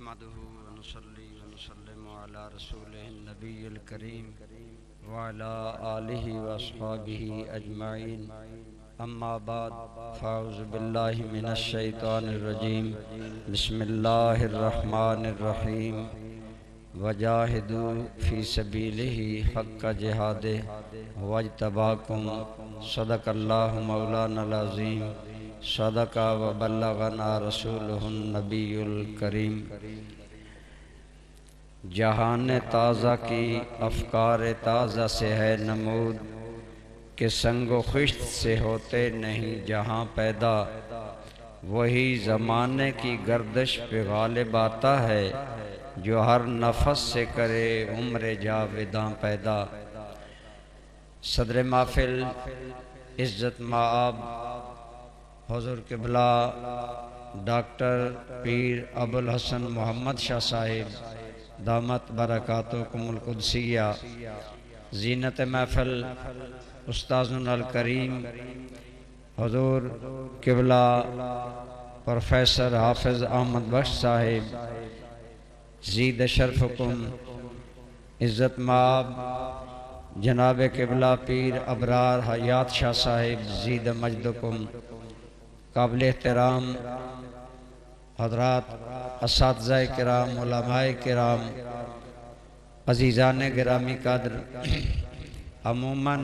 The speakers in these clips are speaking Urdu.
نحمده ونصلي ونسلم على رسوله النبي الكريم وعلى آله وأصحابه أجمعين أما بعد فأعوذ بالله من الشيطان الرجيم بسم الله الرحمن الرحيم وجاهدوا في سبيله حق جهاده واجتباكم صدق الله مولانا العظيم صدق وبلغنا رسوله النبی الکریم۔ جہان تازہ کی افکار تازہ سے ہے نمود کہ سنگ و خشت سے ہوتے نہیں جہاں پیدا، وہی زمانے کی گردش پہ غالب آتا ہے جو ہر نفس سے کرے عمر جاوداں پیدا۔ صدر محفل عزت مآب حضور قبلہ ڈاکٹر پیر ابوالحسن محمد شاہ صاحب دامت برکاتکم القدسیہ، زینت محفل استاذنا الکریم حضور قبلہ پروفیسر حافظ احمد بخش صاحب، زید شرفکم، عزت مآب جناب قبلہ پیر ابرار حیات شاہ صاحب، زید مجدکم، قابل احترام حضرات اساتذہ کرام، علماء کرام، عزیزان گرامی قدر، عموماً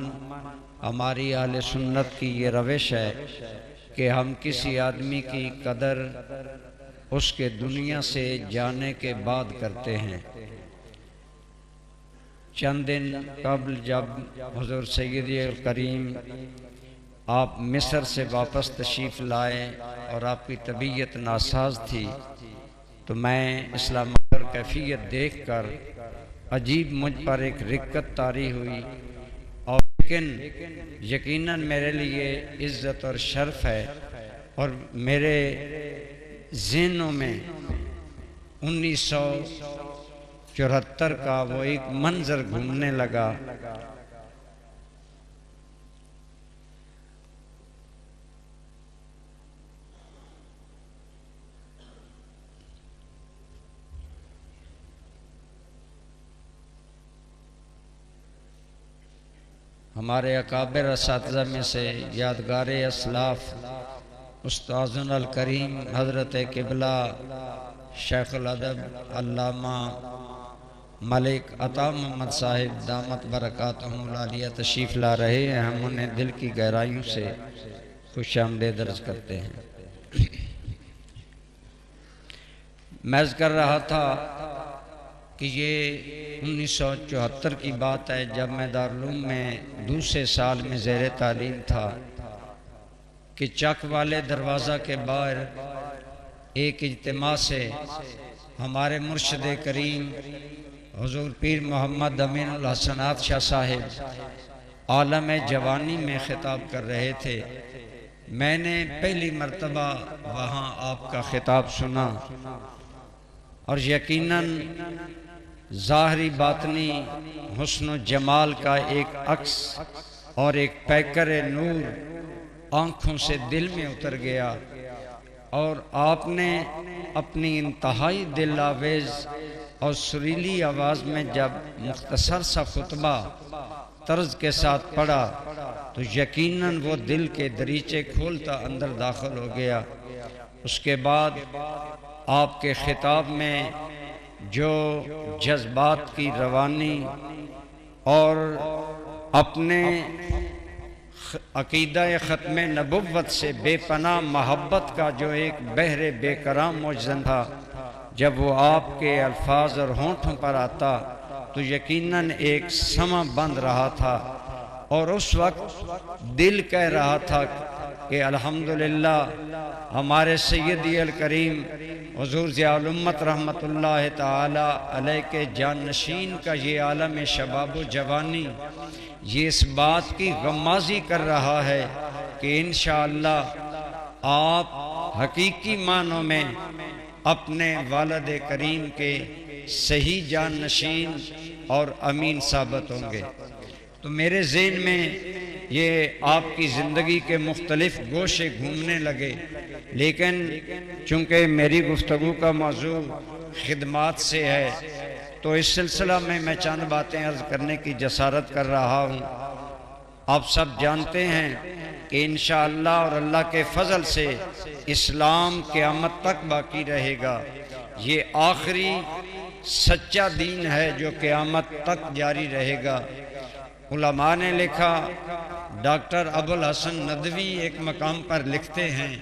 ہماری اہل سنت کی یہ روش ہے کہ ہم کسی آدمی کی قدر اس کے دنیا سے جانے کے بعد کرتے ہیں۔ چند دن قبل جب حضور سیدی الکریم آپ مصر سے واپس تشریف لائے اور آپ کی طبیعت ناساز تھی تو میں اسلام پر کیفیت دیکھ کر عجیب مجھ پر ایک رقت طاری ہوئی، اور لیکن یقیناً میرے لیے عزت اور شرف ہے، اور میرے ذہنوں میں 1974 کا وہ ایک منظر گھومنے لگا۔ ہمارے اکابر اساتذہ میں سے یادگار اسلاف استاذنا الکریم حضرت قبلہ شیخ الادب علامہ ملک عطا محمد صاحب دامت برکاتہم العالیہ تشریف لا رہے ہیں۔ ہم انہیں دل کی گہرائیوں سے خوش آمدید عرض کرتے ہیں۔ میں عرض کر رہا تھا کہ یہ 1974 کی بات ہے، جب میں دارالعلوم میں دوسرے سال میں زیر تعلیم تھا کہ چک والے دروازہ کے باہر ایک اجتماع سے ہمارے مرشد کریم حضور پیر محمد امین الحسنات شاہ صاحب عالم جوانی میں خطاب کر رہے تھے۔ میں نے پہلی مرتبہ وہاں آپ کا خطاب سنا، اور یقیناً ظاہری باطنی حسن و جمال کا ایک عکس اور ایک پیکر نور آنکھوں سے دل میں اتر گیا، اور آپ نے اپنی انتہائی دل آویز اور سریلی آواز میں جب مختصر سا خطبہ طرز کے ساتھ پڑھا تو یقیناً وہ دل کے دریچے کھولتا اندر داخل ہو گیا۔ اس کے بعد آپ کے خطاب میں جو جذبات کی روانی اور اپنے عقیدہ ختم نبوت سے بے پناہ محبت کا جو ایک بحر بے کرام موجزن تھا، جب وہ آپ کے الفاظ اور ہونٹوں پر آتا تو یقیناً ایک سماں بند رہا تھا، اور اس وقت دل کہہ رہا تھا کہ الحمدللہ ہمارے سیدی الکریم حضور ضیاء الامت رحمت اللہ تعالی علیہ کے جانشین کا یہ عالم شباب و جوانی یہ اس بات کی غمازی کر رہا ہے کہ انشاءاللہ آپ حقیقی معنوں میں اپنے والد کریم کے صحیح جانشین اور امین ثابت ہوں گے۔ تو میرے ذہن میں یہ آپ کی زندگی کے مختلف گوشے گھومنے لگے لیکن چونکہ میری گفتگو کا موضوع خدمات سے ہے تو اس سلسلہ میں چند باتیں عرض کرنے کی جسارت کر رہا ہوں۔ آپ سب جانتے ہیں کہ انشاءاللہ اور اللہ کے فضل سے اسلام قیامت تک باقی رہے گا۔ یہ آخری سچا دین ہے جو قیامت تک جاری رہے گا۔ علماء نے لکھا، ڈاکٹر ابوالحسن ندوی ایک مقام پر لکھتے ہیں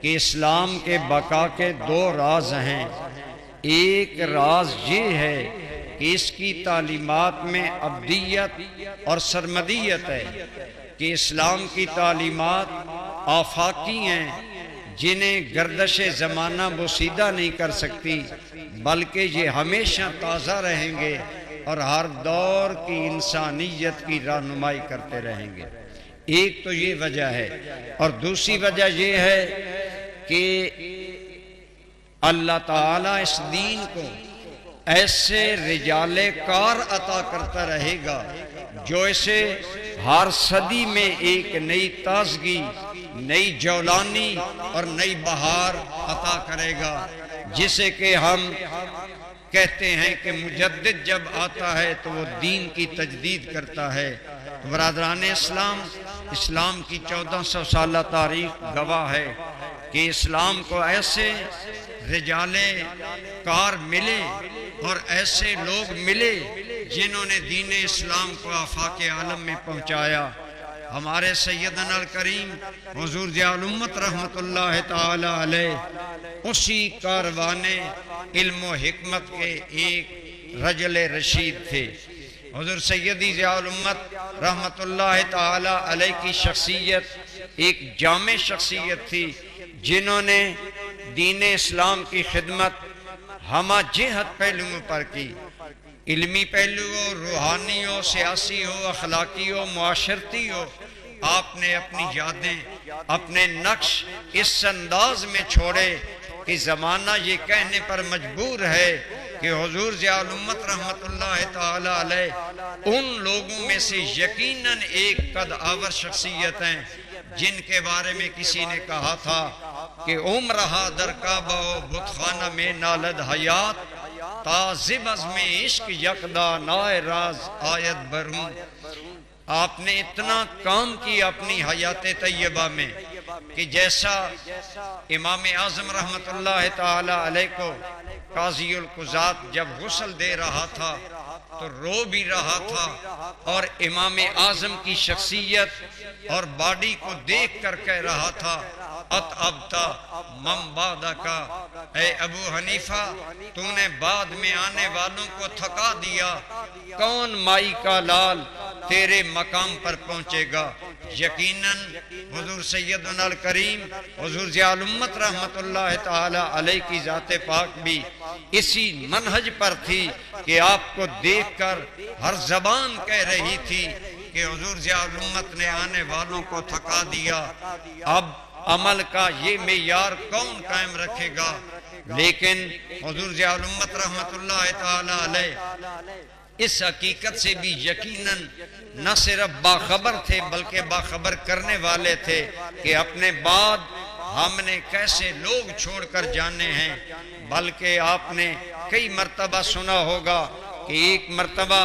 کہ اسلام کے بقا کے دو راز ہیں۔ ایک راز یہ ہے کہ اس کی تعلیمات میں ابدیت اور سرمدیت ہے، کہ اسلام کی تعلیمات آفاقی ہیں جنہیں گردش زمانہ بوسیدہ نہیں کر سکتی، بلکہ یہ ہمیشہ تازہ رہیں گے اور ہر دور کی انسانیت کی رہنمائی کرتے رہیں گے۔ ایک تو یہ وجہ ہے، اور دوسری وجہ یہ ہے کہ اللہ تعالیٰ اس دین کو ایسے رجال کار عطا کرتا رہے گا جو اسے ہر صدی میں ایک نئی تازگی، نئی جولانی اور نئی بہار عطا کرے گا، جسے کہ ہم کہتے ہیں کہ مجدد جب آتا ہے تو وہ دین کی تجدید کرتا ہے۔ تو برادران اسلام کی 1400 سالہ تاریخ گواہ ہے کہ اسلام کو ایسے رجال کار ملے اور ایسے لوگ ملے جنہوں نے دین اسلام کو آفاق عالم میں پہنچایا۔ ہمارے سیدنا الکریم حضور ضیاء الامت رحمت اللہ تعالی علیہ اسی کاروان علم و حکمت کے ایک رجل رشید تھے۔ حضور سیدی ضیاء الامت رحمت اللہ تعالی علیہ کی شخصیت ایک جامع شخصیت تھی، جنہوں نے دین اسلام کی خدمت ہمہ جہت پہلوؤں پر کی، علمی پہلو ہو، روحانی ہو، سیاسی ہو، اخلاقی ہو، معاشرتی ہو۔ آپ نے اپنی یادیں، اپنے نقش اس انداز میں چھوڑے کہ زمانہ یہ کہنے پر مجبور ہے کہ حضور ضیاء الامت رحمت اللہ تعالی علیہ ان لوگوں میں سے یقیناً ایک قد آور شخصیت ہیں جن کے بارے میں کسی نے کہا تھا کہ عمرہا در کعبہ و بتخانہ میں نالد حیات، تازب از میں عشق یکدا نائے راز آیت بروں۔ آپ نے اتنا کام کیا اپنی حیات طیبہ میں کہ جیسا امام اعظم رحمت اللہ تعالی علیہ کو قاضی القضات جب غسل دے رہا تھا تو رو بھی رہا تھا، اور امام اعظم کی شخصیت اور باڈی کو دیکھ کر کہہ رہا تھا، اتعبتا من بعدکا، اے ابو حنیفہ تو نے بعد میں آنے والوں کو تھکا دیا، کون مائی کا لال تیرے مقام پر پہنچے گا۔ یقیناً حضور سیدنا الکریم حضور ضیاء الامت رحمت اللہ تعالی علیہ کی ذات پاک بھی اسی منہج پر تھی کہ آپ کو دیکھ کر ہر زبان کہہ رہی تھی کہ حضور ضیاء الامت نے آنے والوں کو تھکا دیا، اب عمل کا یہ معیار کون قائم رکھے گا۔ لیکن حضور ضیاء الامت رحمت اللہ تعالی علیہ اس حقیقت سے بھی یقیناً نہ صرف باخبر تھے بلکہ باخبر کرنے والے تھے کہ اپنے بعد ہم نے کیسے لوگ چھوڑ کر جانے ہیں۔ بلکہ آپ نے کئی مرتبہ سنا ہوگا کہ ایک مرتبہ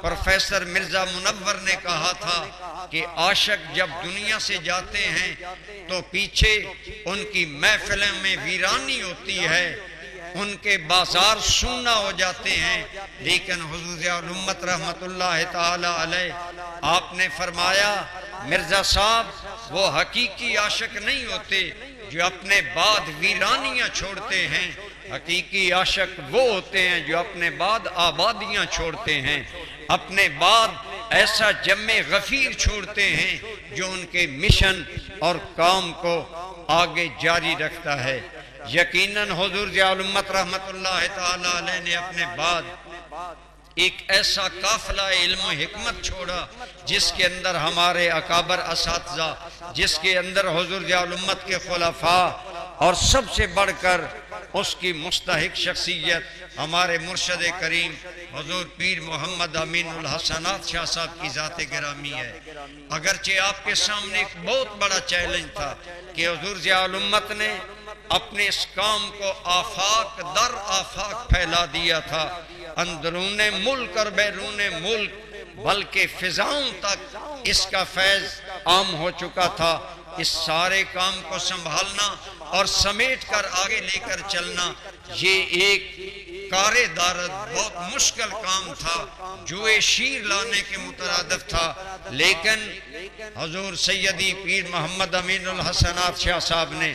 پروفیسر مرزا منور نے کہا تھا کہ عاشق جب دنیا سے جاتے ہیں تو پیچھے ان کی محفلوں میں ویرانی ہوتی ہے، ان کے بازار سونا ہو جاتے ہیں، لیکن حضور ضیاء الامت رحمت اللہ تعالی علیہ آپ نے فرمایا مرزا صاحب وہ حقیقی عاشق نہیں ہوتے جو اپنے بعد ویرانیاں چھوڑتے ہیں، حقیقی عاشق وہ ہوتے ہیں جو اپنے بعد آبادیاں چھوڑتے ہیں، اپنے بعد ایسا جمع غفیر چھوڑتے ہیں جو ان کے مشن اور کام کو آگے جاری رکھتا ہے۔ یقیناً حضور ضیاء الامت رحمت اللہ تعالی علیہ نے اپنے بعد ایک ایسا قافلہ علم و حکمت چھوڑا جس کے اندر ہمارے اکابر اساتذہ، جس کے اندر حضور ضیاء الامت کے خلفاء، اور سب سے بڑھ کر اس کی مستحق شخصیت ہمارے مرشد کریم حضور پیر محمد امین الحسنات شاہ صاحب کی ذات گرامی ہے۔ اگرچہ آپ کے سامنے ایک بہت بڑا چیلنج تھا کہ حضور ضیاء الامت نے اپنے اس کام کو آفاق در آفاق پھیلا دیا تھا، اندرون ملک اور بیرون ملک، بلکہ فضاؤں تک اس کا فیض عام ہو چکا تھا۔ اس سارے کام کو سنبھالنا اور سمیٹ کر آگے لے کر چلنا، یہ ایک کار دارت بہت مشکل کام تھا، جوئے شیر لانے کے مترادف تھا، لیکن حضور سیدی پیر محمد امین الحسنات شاہ صاحب نے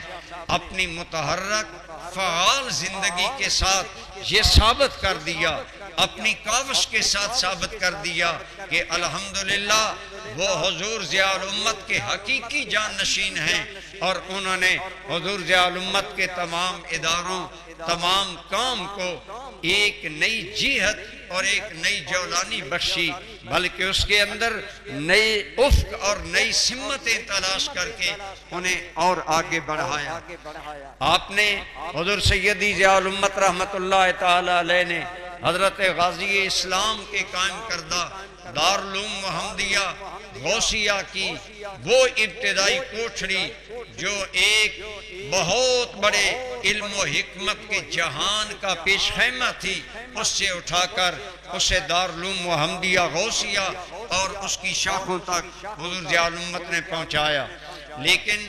اپنی متحرک فعال زندگی کے ساتھ یہ ثابت کر دیا، اپنی کاوش کے ساتھ ثابت کر دیا کہ الحمدللہ وہ حضور ضیاء الامت کے حقیقی جانشین ہیں، اور انہوں نے حضور ضیاء الامت کے تمام اداروں، تمام کام کو ایک نئی جہت اور ایک نئی جولانی بخشی، بلکہ اس کے اندر نئے افق اور نئی سمتیں تلاش کر کے انہیں اور آگے بڑھایا۔ آپ نے حضور سیدی ضیاء الامت رحمت اللہ تعالی علیہ نے حضرت غازی اسلام کے قائم کردہ دارالعلوم محمدیہ غوثیہ کی وہ ابتدائی کوٹھڑی جو ایک بہت بڑے علم و حکمت کے جہان کا پیش خیمہ تھی، اس سے اٹھا کر اسے دارالعلوم محمدیہ غوثیہ اور اس کی شاخوں تک حضور ضیاء الامت نے پہنچایا۔ لیکن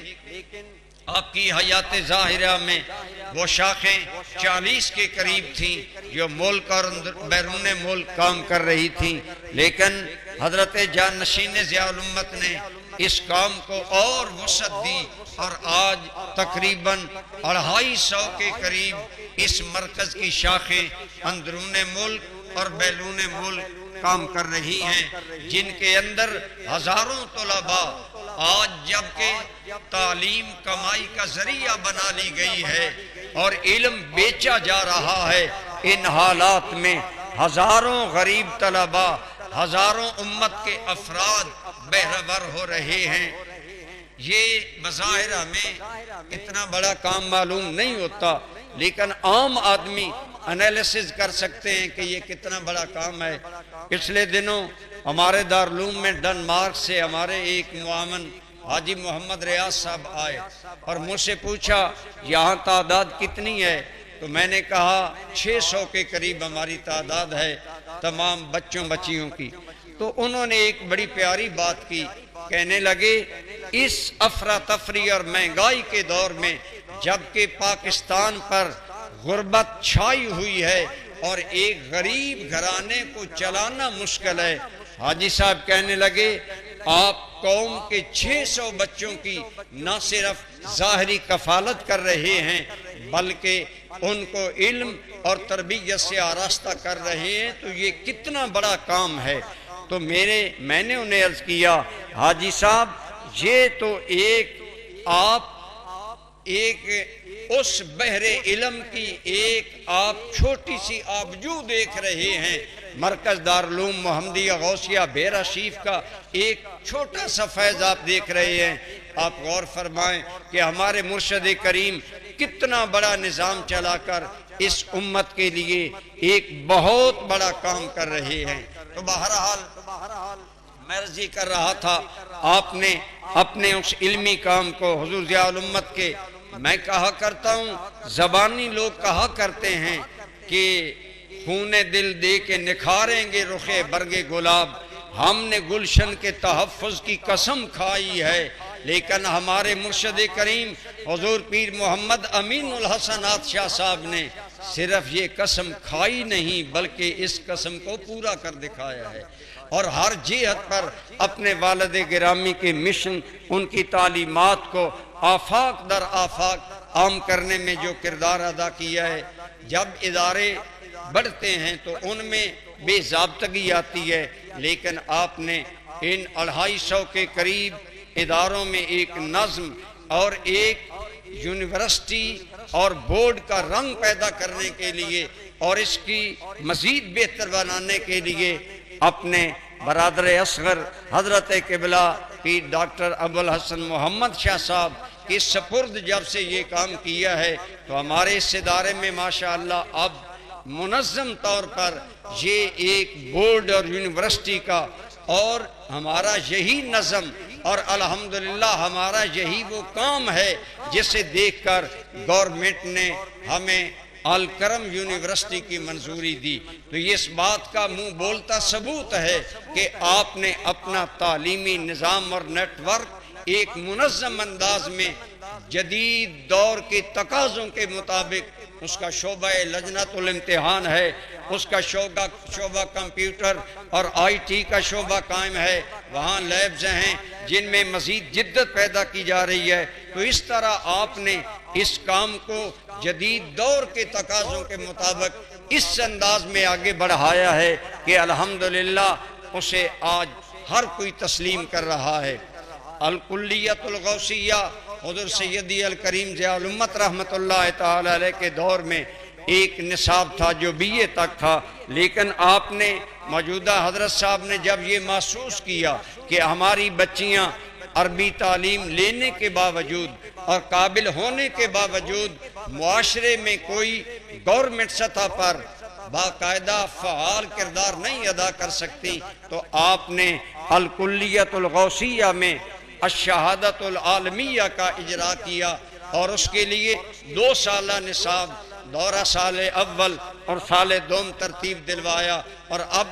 آپ کی حیات ظاہرہ میں وہ شاخیں 40 کے قریب تھیں جو ملک اور بیرون ملک کام کر رہی تھیں، لیکن حضرت جانشین ضیاء الامت نے اس کام کو اور وسعت دی، اور آج تقریباً 250 کے قریب اس مرکز کی شاخیں اندرون ملک اور بیرون ملک کام کر رہی ہیں، جن کے اندر ہزاروں طلباء آج جبکہ تعلیم کمائی کا ذریعہ بنا لی گئی ہے اور علم بیچا جا رہا ہے، ان حالات میں ہزاروں غریب طلباء، ہزاروں امت کے افراد بہرور ہو رہے ہیں۔ یہ بظاہر ہمیں اتنا بڑا کام معلوم نہیں ہوتا، لیکن عام آدمی انالیسز کر سکتے ہیں کہ یہ کتنا بڑا کام ہے۔ پچھلے دنوں ہمارے دارالعلوم میں ڈنمارک سے ہمارے ایک معاون حاجی محمد ریاض صاحب آئے اور مجھ سے پوچھا یہاں تعداد کتنی ہے؟ تو میں نے کہا 600 کے قریب ہماری تعداد ہے تمام بچوں بچیوں کی۔ تو انہوں نے ایک بڑی پیاری بات کی، کہنے لگے اس افراتفری اور مہنگائی کے دور میں جبکہ پاکستان پر غربت چھائی ہوئی ہے اور ایک غریب گھرانے کو چلانا مشکل ہے، حاجی صاحب کہنے لگے آپ قوم کے 600 بچوں کی نہ صرف ظاہری کفالت کر رہے ہیں بلکہ ان کو علم اور تربیت سے آراستہ کر رہے ہیں، تو یہ کتنا بڑا کام ہے۔ تو میں نے انہیں عرض کیا حاجی صاحب یہ تو ایک اس بحر علم کی ایک آپ چھوٹی سی آبجو دیکھ رہے ہیں، مرکز دارالعلوم محمدیہ غوثیہ بیرا شیف کا ایک چھوٹا سا فیض آپ دیکھ رہے ہیں۔ آپ غور فرمائیں کہ ہمارے مرشد کریم کتنا بڑا نظام چلا کر اس امت کے لیے ایک بہت بڑا کام کر رہے ہیں۔ تو بہرحال میں عرض کر رہا تھا آپ نے اپنے اس علمی کام کو حضور ضیاء الامت کے، میں کہا کرتا ہوں زبانی لوگ کہا کرتے ہیں کہ خون دل دے کے نکھاریں گے رخ برگ گلاب، ہم نے گلشن کے تحفظ کی قسم کھائی ہے، لیکن ہمارے مرشد کریم حضور پیر محمد امین الحسنات شاہ صاحب نے صرف یہ قسم کھائی نہیں بلکہ اس قسم کو پورا کر دکھایا ہے، اور ہر جہت پر اپنے والد گرامی کے مشن، ان کی تعلیمات کو آفاق در آفاق عام کرنے میں جو کردار ادا کیا ہے۔ جب ادارے بڑھتے ہیں تو ان میں بے ضابطگی آتی ہے، لیکن آپ نے ان 250 کے قریب اداروں میں ایک نظم اور ایک یونیورسٹی اور بورڈ کا رنگ پیدا کرنے کے لیے اور اس کی مزید بہتر بنانے کے لیے اپنے برادر اصغر حضرت قبلہ پیر ڈاکٹر ابوالحسن محمد شاہ صاحب کی سپرد جب سے یہ کام کیا ہے، تو ہمارے اس ادارے میں ماشاءاللہ اب منظم طور پر یہ ایک بورڈ اور یونیورسٹی کا اور ہمارا یہی نظم اور الحمدللہ ہمارا یہی وہ کام ہے جسے دیکھ کر گورنمنٹ نے ہمیں الکرم یونیورسٹی کی منظوری دی۔ تو یہ اس بات کا منہ بولتا ثبوت ہے کہ آپ نے اپنا تعلیمی نظام اور نیٹ ورک ایک منظم انداز میں جدید دور کے تقاضوں کے مطابق، اس کا شعبہ لجنۃ الامتحان ہے، اس کا شعبہ کمپیوٹر اور آئی ٹی کا شعبہ قائم ہے، وہاں لیبز ہیں جن میں مزید جدت پیدا کی جا رہی ہے۔ تو اس طرح آپ نے اس کام کو جدید دور کے تقاضوں کے مطابق اس انداز میں آگے بڑھایا ہے کہ الحمدللہ اسے آج ہر کوئی تسلیم کر رہا ہے۔ الکلیت الغوثیہ حضور سیدی الکریم ضیاء الامت رحمۃ اللہ تعالی علیہ کے دور میں ایک نصاب تھا جو BA تک تھا، لیکن آپ نے موجودہ حضرت صاحب نے جب یہ محسوس کیا کہ ہماری بچیاں عربی تعلیم لینے کے باوجود اور قابل ہونے کے باوجود معاشرے میں کوئی گورنمنٹ سطح پر باقاعدہ فعال کردار نہیں ادا کر سکتی، تو آپ نے الکلیت الغوثیہ میں الشہادت العالمیہ کا اجرا کیا اور اس کے لیے 2 سالہ نصاب دورہ سال اول اور سال دوم ترتیب دلوایا، اور اب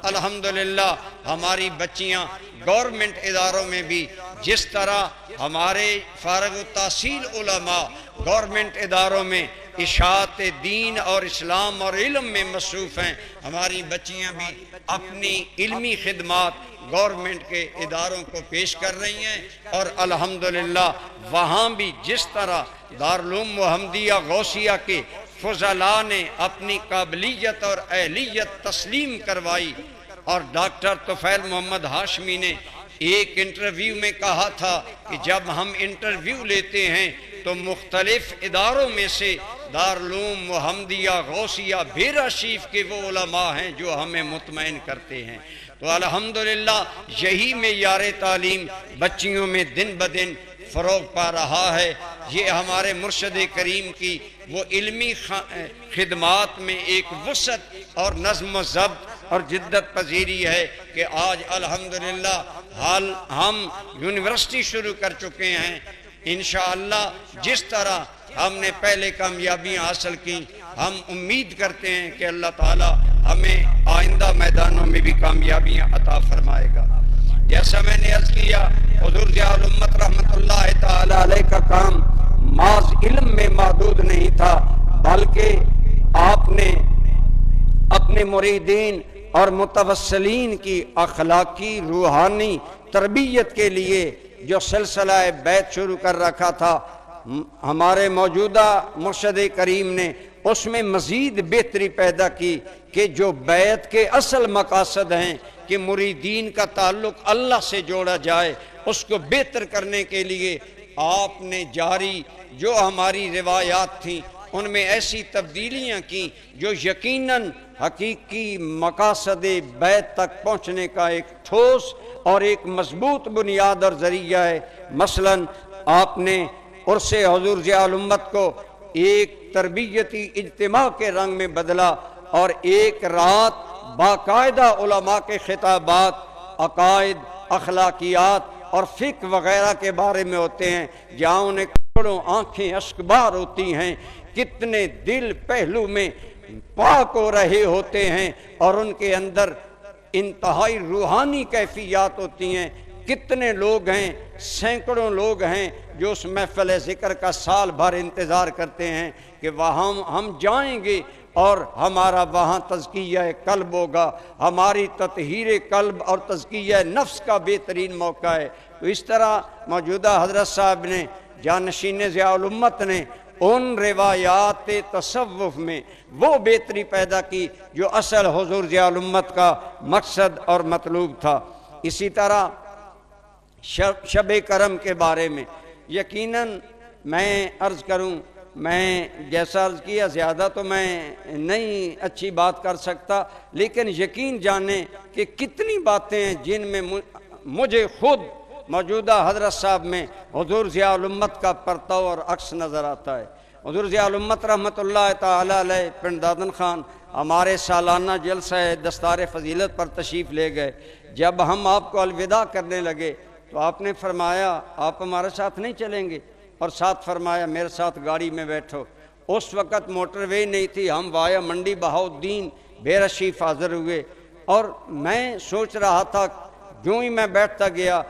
الحمدللہ ہماری بچیاں گورنمنٹ اداروں میں بھی جس طرح ہمارے فارغ التحصیل علماء گورنمنٹ اداروں میں اشاعت دین اور اسلام اور علم میں مصروف ہیں، ہماری بچیاں بھی اپنی علمی خدمات گورنمنٹ کے اداروں کو پیش کر رہی ہیں، اور الحمدللہ وہاں بھی جس طرح دارالعلوم محمدیہ غوثیہ کے فضلاء نے اپنی قابلیت اور اہلیت تسلیم کروائی، اور ڈاکٹر طفیل محمد ہاشمی نے ایک انٹرویو میں کہا تھا کہ جب ہم انٹرویو لیتے ہیں تو مختلف اداروں میں سے دارالعلوم محمدیہ غوثیہ بھیرا شریف کے وہ علماء ہیں جو ہمیں مطمئن کرتے ہیں۔ تو الحمدللہ یہی معیار تعلیم بچیوں میں دن بدن فروغ پا رہا ہے۔ یہ ہمارے مرشد کریم کی وہ علمی خدمات میں ایک وسعت اور نظم و ضبط اور جدت پذیری ہے کہ آج الحمدللہ ہم یونیورسٹی شروع کر چکے ہیں۔ انشاءاللہ جس طرح ہم نے پہلے کامیابیاں حاصل کی، ہم امید کرتے ہیں کہ اللہ تعالی ہمیں آئندہ میدانوں میں بھی کامیابیاں عطا فرمائے گا۔ جیسا میں نے عرض کیا، حضور ضیاء الامت رحمۃ اللہ تعالی علیہ کا کام محض علم میں محدود نہیں تھا، بلکہ آپ نے اپنے مریدین اور متوسلین کی اخلاقی روحانی تربیت کے لیے جو سلسلہ بیعت شروع کر رکھا تھا، ہمارے موجودہ مرشد کریم نے اس میں مزید بہتری پیدا کی کہ جو بیعت کے اصل مقاصد ہیں کہ مریدین کا تعلق اللہ سے جوڑا جائے، اس کو بہتر کرنے کے لیے آپ نے جاری جو ہماری روایات تھیں ان میں ایسی تبدیلیاں کی جو یقیناً حقیقی مقاصد بیعت تک پہنچنے کا ایک ٹھوس اور ایک مضبوط بنیاد اور ذریعہ ہے۔ مثلاً آپ نے عرس حضور ضیاء الامت کو ایک تربیتی اجتماع کے رنگ میں بدلا، اور ایک رات باقاعدہ علماء کے خطابات عقائد، اخلاقیات اور فقہ وغیرہ کے بارے میں ہوتے ہیں، جہاں انہیں کروڑوں آنکھیں اشکبار ہوتی ہیں، کتنے دل پہلو میں پاک ہو رہے ہوتے ہیں اور ان کے اندر انتہائی روحانی کیفیات ہوتی ہیں۔ کتنے لوگ ہیں، سینکڑوں لوگ ہیں جو اس محفل ذکر کا سال بھر انتظار کرتے ہیں کہ وہاں ہم جائیں گے اور ہمارا وہاں تزکیہ قلب ہوگا، ہماری تطہیر قلب اور تزکیہ نفس کا بہترین موقع ہے۔ تو اس طرح موجودہ حضرت صاحب نے، جانشین ضیاء الامت نے ان روایات تصوف میں وہ بہتری پیدا کی جو اصل حضور ضیاء الامت کا مقصد اور مطلوب تھا۔ اسی طرح شب کرم کے بارے میں یقیناً میں عرض کروں، میں جیسا عرض کیا زیادہ تو میں نہیں اچھی بات کر سکتا، لیکن یقین جانیں کہ کتنی باتیں ہیں جن میں مجھے خود موجودہ حضرت صاحب میں حضور ضیاء الامت کا پرتو اور عکس نظر آتا ہے۔ حضور ضیاء الامت رحمۃ اللہ تعالی علیہ پنڈ دادن خان ہمارے سالانہ جلسہ دستار فضیلت پر تشریف لے گئے۔ جب ہم آپ کو الوداع کرنے لگے تو آپ نے فرمایا آپ ہمارے ساتھ نہیں چلیں گے، اور ساتھ فرمایا میرے ساتھ گاڑی میں بیٹھو۔ اس وقت موٹر وے نہیں تھی، ہم وایا منڈی بہاؤالدین بیرشیف حاضر ہوئے، اور میں سوچ رہا تھا جو ہی میں بیٹھتا گیا،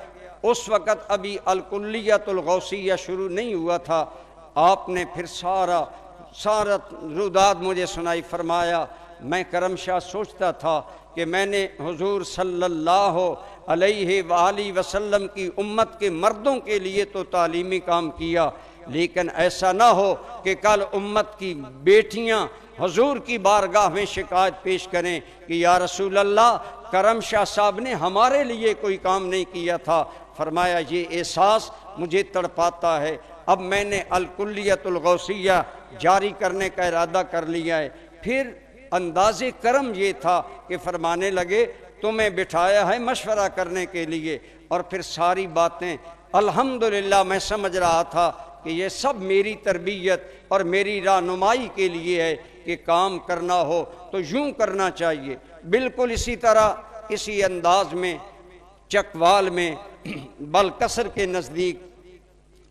اس وقت ابھی الکلیۃ الغوثیہ شروع نہیں ہوا تھا، آپ نے پھر سارا روداد مجھے سنائی۔ فرمایا میں کرم شاہ سوچتا تھا کہ میں نے حضور صلی اللہ علیہ وآلہ وسلم کی امت کے مردوں کے لیے تو تعلیمی کام کیا، لیکن ایسا نہ ہو کہ کل امت کی بیٹیاں حضور کی بارگاہ میں شکایت پیش کریں کہ یا رسول اللہ کرم شاہ صاحب نے ہمارے لیے کوئی کام نہیں کیا تھا۔ فرمایا یہ احساس مجھے تڑپاتا ہے، اب میں نے الکلیۃ الغوثیہ جاری کرنے کا ارادہ کر لیا ہے۔ پھر انداز کرم یہ تھا کہ فرمانے لگے تمہیں بٹھایا ہے مشورہ کرنے کے لیے، اور پھر ساری باتیں الحمدللہ میں سمجھ رہا تھا کہ یہ سب میری تربیت اور میری رہنمائی کے لیے ہے کہ کام کرنا ہو تو یوں کرنا چاہیے۔ بالکل اسی طرح اسی انداز میں چکوال میں بلکسر کے نزدیک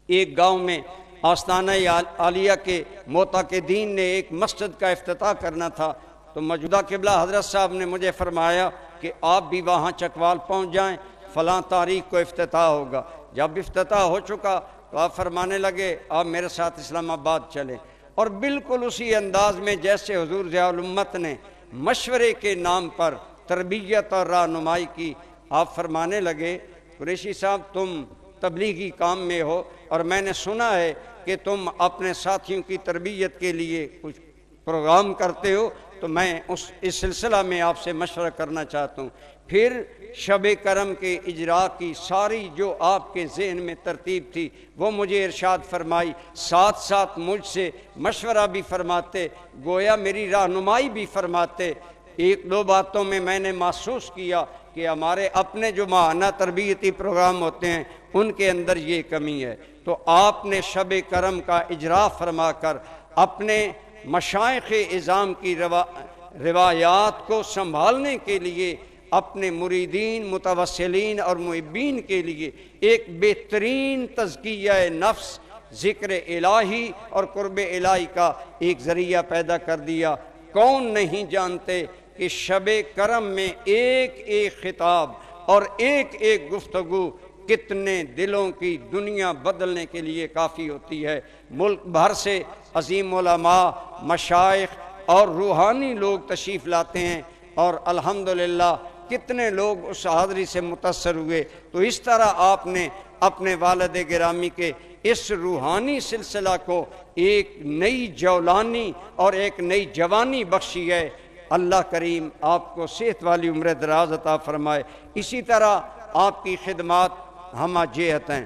ایک گاؤں میں آستانہ عالیہ کے معتقدین نے ایک مسجد کا افتتاح کرنا تھا، تو موجودہ قبلہ حضرت صاحب نے مجھے فرمایا کہ آپ بھی وہاں چکوال پہنچ جائیں، فلاں تاریخ کو افتتاح ہوگا۔ جب افتتاح ہو چکا تو آپ فرمانے لگے آپ میرے ساتھ اسلام آباد چلیں، اور بالکل اسی انداز میں جیسے حضور ضیاء الامت نے مشورے کے نام پر تربیت اور رہنمائی کی، آپ فرمانے لگے قریشی صاحب تم تبلیغی کام میں ہو، اور میں نے سنا ہے کہ تم اپنے ساتھیوں کی تربیت کے لیے کچھ پروگرام کرتے ہو، تو میں اس سلسلہ میں آپ سے مشورہ کرنا چاہتا ہوں۔ پھر شب کرم کے اجراء کی ساری جو آپ کے ذہن میں ترتیب تھی وہ مجھے ارشاد فرمائی، ساتھ ساتھ مجھ سے مشورہ بھی فرماتے، گویا میری رہنمائی بھی فرماتے۔ ایک دو باتوں میں نے محسوس کیا کہ ہمارے اپنے جو ماہانہ تربیتی پروگرام ہوتے ہیں ان کے اندر یہ کمی ہے، تو آپ نے شب کرم کا اجراء فرما کر اپنے مشائخ اعظام کی روایات کو سنبھالنے کے لیے اپنے مریدین، متوسلین اور محبین کے لیے ایک بہترین تزکیہ نفس، ذکر الہی اور قرب الہی کا ایک ذریعہ پیدا کر دیا۔ کون نہیں جانتے کہ شب کرم میں ایک ایک خطاب اور ایک ایک گفتگو کتنے دلوں کی دنیا بدلنے کے لیے کافی ہوتی ہے۔ ملک بھر سے عظیم علماء، مشائخ اور روحانی لوگ تشریف لاتے ہیں، اور الحمدللہ کتنے لوگ اس حاضری سے متاثر ہوئے۔ تو اس طرح آپ نے اپنے والد گرامی کے اس روحانی سلسلہ کو ایک نئی جولانی اور ایک نئی جوانی بخشی ہے۔ اللہ کریم آپ کو صحت والی عمر دراز عطا فرمائے۔ اسی طرح آپ کی خدمات ہمہ جہت ہیں۔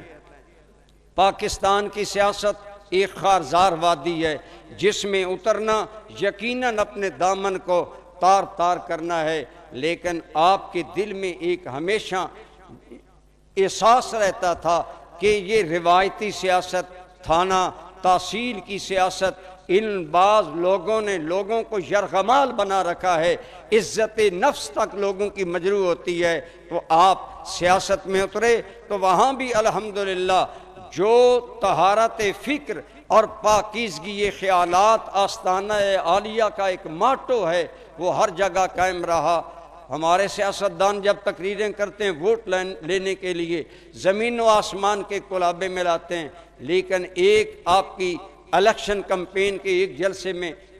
پاکستان کی سیاست ایک خارزار وادی ہے جس میں اترنا یقیناً اپنے دامن کو تار تار کرنا ہے، لیکن آپ کے دل میں ایک ہمیشہ احساس رہتا تھا کہ یہ روایتی سیاست، تھانہ تحصیل کی سیاست، ان بعض لوگوں نے لوگوں کو یرغمال بنا رکھا ہے، عزت نفس تک لوگوں کی مجروح ہوتی ہے۔ تو آپ سیاست میں اترے تو وہاں بھی الحمدللہ جو طہارت فکر اور پاکیزگی خیالات آستانہ عالیہ کا ایک ماٹو ہے وہ ہر جگہ قائم رہا۔ ہمارے سیاستدان جب تقریریں کرتے ہیں ووٹ لینے کے لیے زمین و آسمان کے کلابے میں لاتے ہیں، لیکن ایک آپ کی الیکشن کمپین کے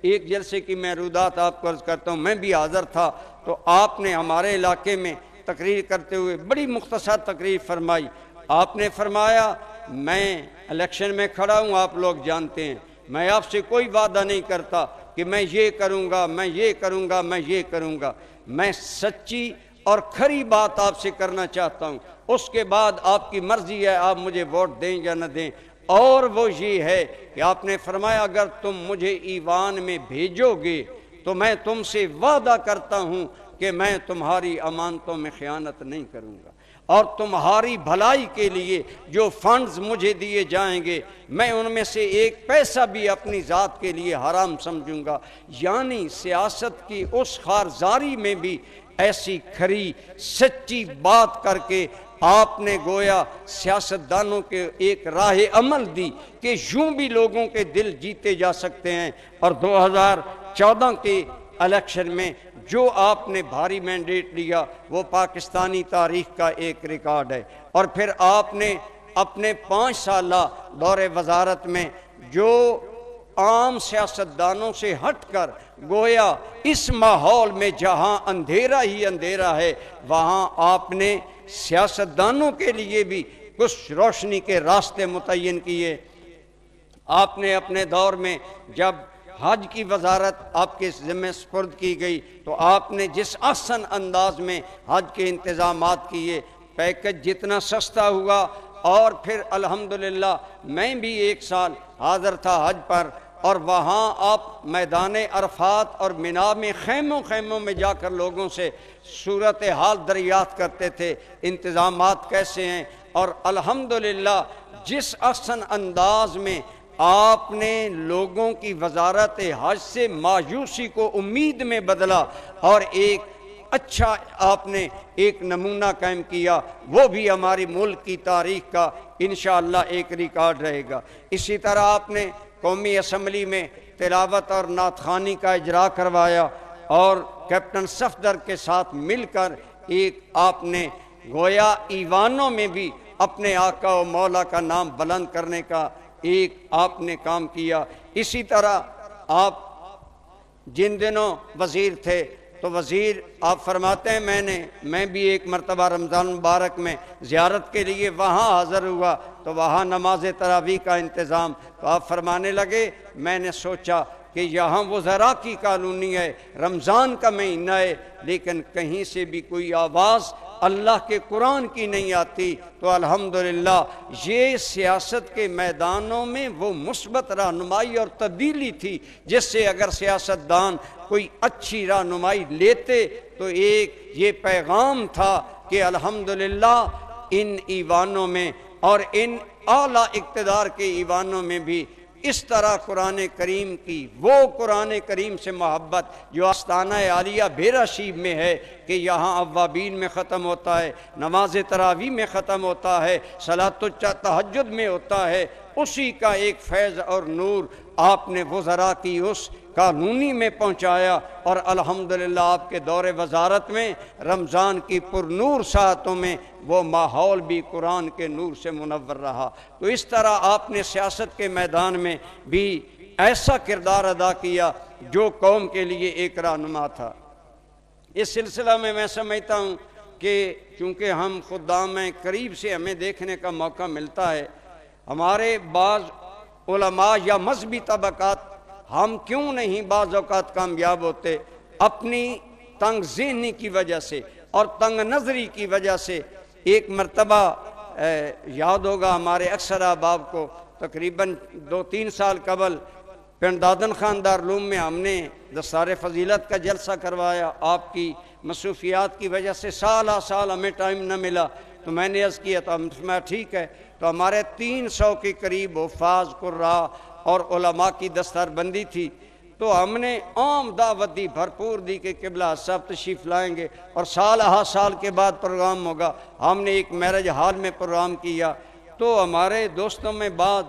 ایک جلسے کی میں رودات آپ کو عرض کرتا ہوں، میں بھی حاضر تھا، تو آپ نے ہمارے علاقے میں تقریر کرتے ہوئے بڑی مختصر تقریر فرمائی۔ آپ نے فرمایا میں الیکشن میں کھڑا ہوں، آپ لوگ جانتے ہیں، میں آپ سے کوئی وعدہ نہیں کرتا کہ میں یہ کروں گا، میں یہ کروں گا، میں یہ کروں گا، میں سچی اور کھری بات آپ سے کرنا چاہتا ہوں، اس کے بعد آپ کی مرضی ہے آپ مجھے ووٹ دیں یا نہ دیں۔ اور وہ یہ ہے کہ آپ نے فرمایا اگر تم مجھے ایوان میں بھیجو گے تو میں تم سے وعدہ کرتا ہوں کہ میں تمہاری امانتوں میں خیانت نہیں کروں گا۔ اور تمہاری بھلائی کے لیے جو فنڈز مجھے دیے جائیں گے میں ان میں سے ایک پیسہ بھی اپنی ذات کے لیے حرام سمجھوں گا۔ یعنی سیاست کی اس خارزاری میں بھی ایسی کھری سچی بات کر کے آپ نے گویا سیاستدانوں کے ایک راہ عمل دی کہ یوں بھی لوگوں کے دل جیتے جا سکتے ہیں۔ اور 2014 کے الیکشن میں جو آپ نے بھاری مینڈیٹ لیا وہ پاکستانی تاریخ کا ایک ریکارڈ ہے۔ اور پھر آپ نے اپنے 5 سالہ دور وزارت میں جو عام سیاستدانوں سے ہٹ کر گویا اس ماحول میں جہاں اندھیرا ہی اندھیرا ہے وہاں آپ نے سیاستدانوں کے لیے بھی کچھ روشنی کے راستے متعین کیے۔ آپ نے اپنے دور میں جب حج کی وزارت آپ کے ذمہ سپرد کی گئی تو آپ نے جس احسن انداز میں حج کے انتظامات کیے، پیکج جتنا سستا ہوا، اور پھر الحمدللہ میں بھی 1 سال حاضر تھا حج پر، اور وہاں آپ میدان عرفات اور منا میں خیموں میں جا کر لوگوں سے صورتحال دریافت کرتے تھے، انتظامات کیسے ہیں، اور الحمدللہ جس احسن انداز میں آپ نے لوگوں کی وزارت حج سے مایوسی کو امید میں بدلا اور ایک اچھا آپ نے ایک نمونہ قائم کیا، وہ بھی ہماری ملک کی تاریخ کا انشاءاللہ ایک ریکارڈ رہے گا۔ اسی طرح آپ نے قومی اسمبلی میں تلاوت اور نعت خوانی کا اجرا کروایا، اور کیپٹن صفدر کے ساتھ مل کر ایک آپ نے گویا ایوانوں میں بھی اپنے آقا و مولا کا نام بلند کرنے کا ایک آپ نے کام کیا۔ اسی طرح آپ جن دنوں وزیر تھے تو وزیر آپ فرماتے ہیں میں بھی ایک مرتبہ رمضان مبارک میں زیارت کے لیے وہاں حاضر ہوا تو وہاں نماز تراویح کا انتظام، تو آپ فرمانے لگے میں نے سوچا کہ یہاں وزراء کی کالونی ہے، رمضان کا مہینہ ہے، لیکن کہیں سے بھی کوئی آواز اللہ کے قرآن کی نہیں آتی۔ تو الحمدللہ یہ سیاست کے میدانوں میں وہ مثبت رہنمائی اور تبدیلی تھی جس سے اگر سیاستدان کوئی اچھی رہنمائی لیتے تو ایک یہ پیغام تھا کہ الحمدللہ ان ایوانوں میں اور ان اعلیٰ اقتدار کے ایوانوں میں بھی اس طرح قرآن کریم کی وہ قرآن کریم سے محبت جو آستانہ عالیہ بھیرا شیب میں ہے کہ یہاں اوابین میں ختم ہوتا ہے، نماز تراویح میں ختم ہوتا ہے، صلاۃ تہجد میں ہوتا ہے، اسی کا ایک فیض اور نور آپ نے وزراء کی اس کالونی میں پہنچایا، اور الحمدللہ آپ کے دور وزارت میں رمضان کی پرنور ساعتوں میں وہ ماحول بھی قرآن کے نور سے منور رہا۔ تو اس طرح آپ نے سیاست کے میدان میں بھی ایسا کردار ادا کیا جو قوم کے لیے ایک رہنما تھا۔ اس سلسلہ میں سمجھتا ہوں کہ چونکہ ہم خدام ہیں، قریب سے ہمیں دیکھنے کا موقع ملتا ہے، ہمارے بعض علماء یا مذہبی طبقات ہم کیوں نہیں بعض اوقات کامیاب ہوتے، اپنی تنگ ذہنی کی وجہ سے اور تنگ نظری کی وجہ سے۔ ایک مرتبہ یاد ہوگا ہمارے اکثر احباب کو، تقریباً 2-3 سال قبل پنڈ دادن خان دارالعلوم میں ہم نے دستار فضیلت کا جلسہ کروایا، آپ کی مصروفیات کی وجہ سے سال ہمیں ٹائم نہ ملا، تو میں نے عرض کیا تو میں ٹھیک ہے، تو ہمارے 300 کے قریب حفاظ قراء اور علماء کی دستار بندی تھی، تو ہم نے عام دعوت دی، بھرپور دی کہ قبلہ صاحب تشریف لائیں گے اور سال کے بعد پروگرام ہوگا۔ ہم نے ایک میرج ہال میں پروگرام کیا، تو ہمارے دوستوں میں بعض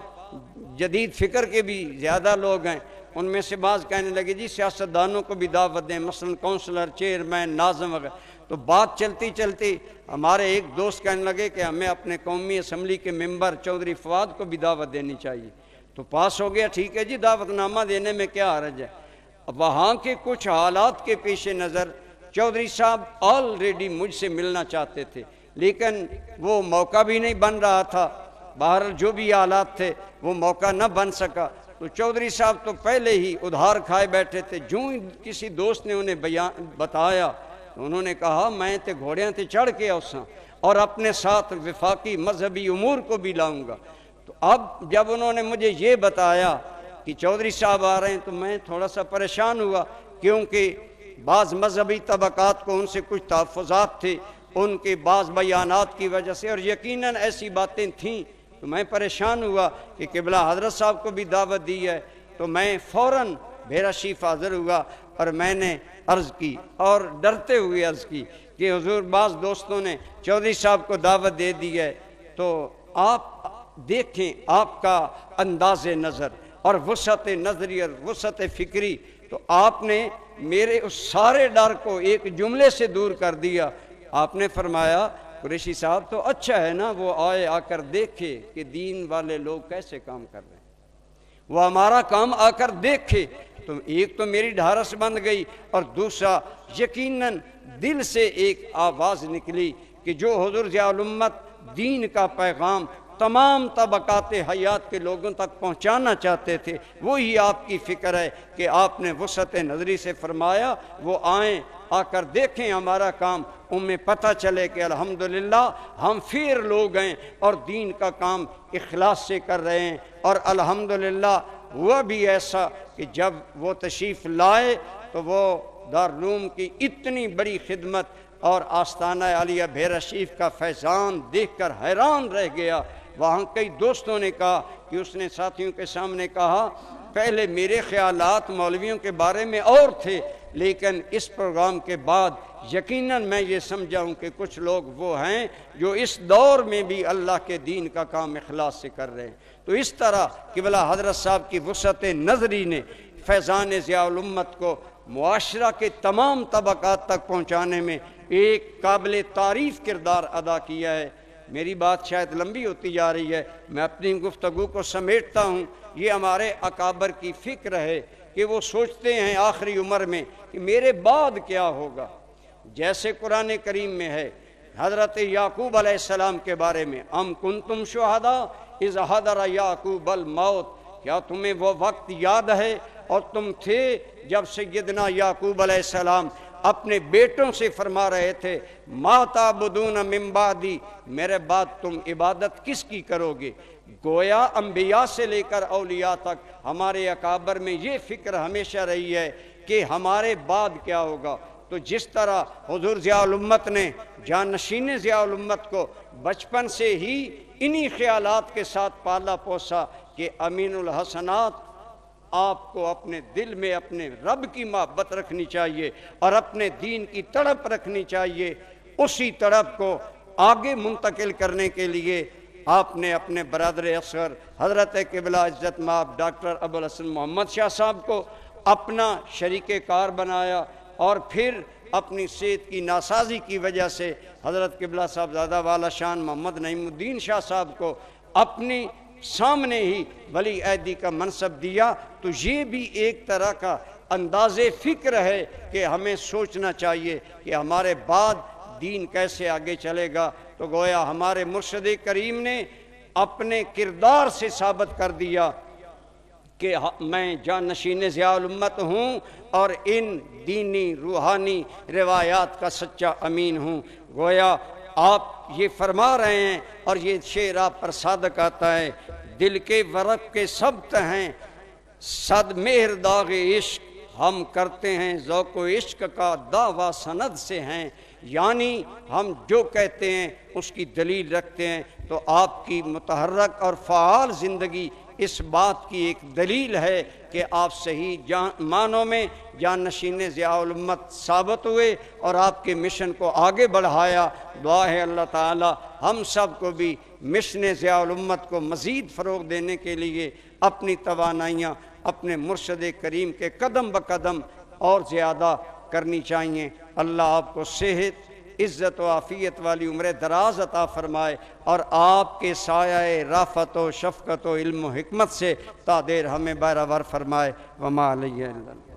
جدید فکر کے بھی زیادہ لوگ ہیں، ان میں سے بعض کہنے لگے جی سیاستدانوں کو بھی دعوت دیں، مثلا کونسلر، چیئرمین، ناظم وغیرہ۔ تو بات چلتی چلتی ہمارے ایک دوست کہنے لگے کہ ہمیں اپنے قومی اسمبلی کے ممبر چودھری فواد کو بھی دعوت دینی چاہیے، تو پاس ہو گیا، ٹھیک ہے جی دعوت نامہ دینے میں کیا حرج ہے۔ وہاں کے کچھ حالات کے پیش نظر چودھری صاحب آلریڈی مجھ سے ملنا چاہتے تھے، لیکن وہ موقع بھی نہیں بن رہا تھا، بہرحال جو بھی حالات تھے وہ موقع نہ بن سکا۔ تو چودھری صاحب تو پہلے ہی ادھار کھائے بیٹھے تھے، جو کسی دوست نے انہیں بتایا تو انہوں نے کہا میں تے گھوڑیاں تے چڑھ کے اوساں اور اپنے ساتھ وفاقی مذہبی امور کو بھی لاؤں گا۔ تو اب جب انہوں نے مجھے یہ بتایا کہ چودھری صاحب آ رہے ہیں تو میں تھوڑا سا پریشان ہوا، کیونکہ بعض مذہبی طبقات کو ان سے کچھ تحفظات تھے، ان کے بعض بیانات کی وجہ سے، اور یقیناً ایسی باتیں تھیں تو میں پریشان ہوا کہ قبلہ حضرت صاحب کو بھی دعوت دی ہے، تو میں فوراً بھیرا شریف حاضر ہوا اور میں نے عرض کی اور ڈرتے ہوئے عرض کی کہ حضور بعض دوستوں نے چودھری صاحب کو دعوت دے دی ہے، تو آپ دیکھیں آپ کا انداز نظر اور وسعت نظری اور وسعت فکری، تو آپ نے میرے اس سارے ڈر کو ایک جملے سے دور کر دیا۔ آپ نے فرمایا قریشی صاحب تو اچھا ہے نا، وہ آئے آ کر دیکھے کہ دین والے لوگ کیسے کام کر رہے ہیں، وہ ہمارا کام آ کر دیکھے۔ تو ایک تو میری ڈھارس بند گئی، اور دوسرا یقیناً دل سے ایک آواز نکلی کہ جو حضور ضیاء الامت دین کا پیغام تمام طبقات حیات کے لوگوں تک پہنچانا چاہتے تھے، وہی آپ کی فکر ہے کہ آپ نے وسعت نظری سے فرمایا وہ آئیں آ کر دیکھیں ہمارا کام، انہیں پتہ چلے کہ الحمدللہ ہم فیر لوگ ہیں اور دین کا کام اخلاص سے کر رہے ہیں۔ اور الحمدللہ ہوا بھی ایسا کہ جب وہ تشریف لائے تو وہ دارالعلوم کی اتنی بڑی خدمت اور آستانہ عالیہ بھیرا شریف کا فیضان دیکھ کر حیران رہ گیا۔ وہاں کئی دوستوں نے کہا کہ اس نے ساتھیوں کے سامنے کہا پہلے میرے خیالات مولویوں کے بارے میں اور تھے، لیکن اس پروگرام کے بعد یقیناً میں یہ سمجھا ہوں کہ کچھ لوگ وہ ہیں جو اس دور میں بھی اللہ کے دین کا کام اخلاص سے کر رہے ہیں۔ تو اس طرح قبلہ حضرت صاحب کی وسعت نظری نے فیضان ضیاء الامت کو معاشرہ کے تمام طبقات تک پہنچانے میں ایک قابل تعریف کردار ادا کیا ہے۔ میری بات شاید لمبی ہوتی جا رہی ہے، میں اپنی گفتگو کو سمیٹتا ہوں۔ یہ ہمارے اکابر کی فکر ہے کہ وہ سوچتے ہیں آخری عمر میں کہ میرے بعد کیا ہوگا۔ جیسے قرآن کریم میں ہے حضرت یعقوب علیہ السلام کے بارے میں، ام کنتم شہداء اذ حضر یعقوب الموت، کیا تمہیں وہ وقت یاد ہے اور تم تھے جب سیدنا یعقوب علیہ السلام اپنے بیٹوں سے فرما رہے تھے ما تعبدون من بعدی، میرے بعد تم عبادت کس کی کرو گے؟ گویا انبیاء سے لے کر اولیاء تک ہمارے اکابر میں یہ فکر ہمیشہ رہی ہے کہ ہمارے بعد کیا ہوگا۔ تو جس طرح حضور ضیاء الامت نے جانشین ضیاء الامت کو بچپن سے ہی انہی خیالات کے ساتھ پالا پوسا کہ امین الحسنات آپ کو اپنے دل میں اپنے رب کی محبت رکھنی چاہیے اور اپنے دین کی تڑپ رکھنی چاہیے، اسی تڑپ کو آگے منتقل کرنے کے لیے آپ نے اپنے برادر اصغر حضرت قبلہ عزت مآب ڈاکٹر ابوالحسن محمد شاہ صاحب کو اپنا شریک کار بنایا، اور پھر اپنی صحت کی ناسازی کی وجہ سے حضرت قبلہ صاحب زادہ والا شان محمد نعیم الدین شاہ صاحب کو اپنی سامنے ہی ولی عہدی کا منصب دیا۔ تو یہ بھی ایک طرح کا انداز فکر ہے کہ ہمیں سوچنا چاہیے کہ ہمارے بعد دین کیسے آگے چلے گا۔ تو گویا ہمارے مرشد کریم نے اپنے کردار سے ثابت کر دیا کہ میں جانشین ضیاء الامت ہوں اور ان دینی روحانی روایات کا سچا امین ہوں۔ گویا آپ یہ فرما رہے ہیں اور یہ شعر آپ پر صادق آتا ہے، دل کے ورق کے سبت ہیں صد مہر داغ عشق، ہم کرتے ہیں ذوق و عشق کا دعویٰ سند سے ہیں، یعنی ہم جو کہتے ہیں اس کی دلیل رکھتے ہیں۔ تو آپ کی متحرک اور فعال زندگی اس بات کی ایک دلیل ہے کہ آپ صحیح معنوں میں جانشین ضیاء الامت ثابت ہوئے اور آپ کے مشن کو آگے بڑھایا۔ دعا ہے اللہ تعالی ہم سب کو بھی مشن ضیاء الامت کو مزید فروغ دینے کے لیے اپنی توانائیاں اپنے مرشد کریم کے قدم بقدم اور زیادہ کرنی چاہیے۔ اللہ آپ کو صحت، عزت و عافیت والی عمر دراز عطا فرمائے اور آپ کے سایہ رافت و شفقت و علم و حکمت سے تا دیر ہمیں بہرہ ور فرمائے۔ وما علیہ اللہ۔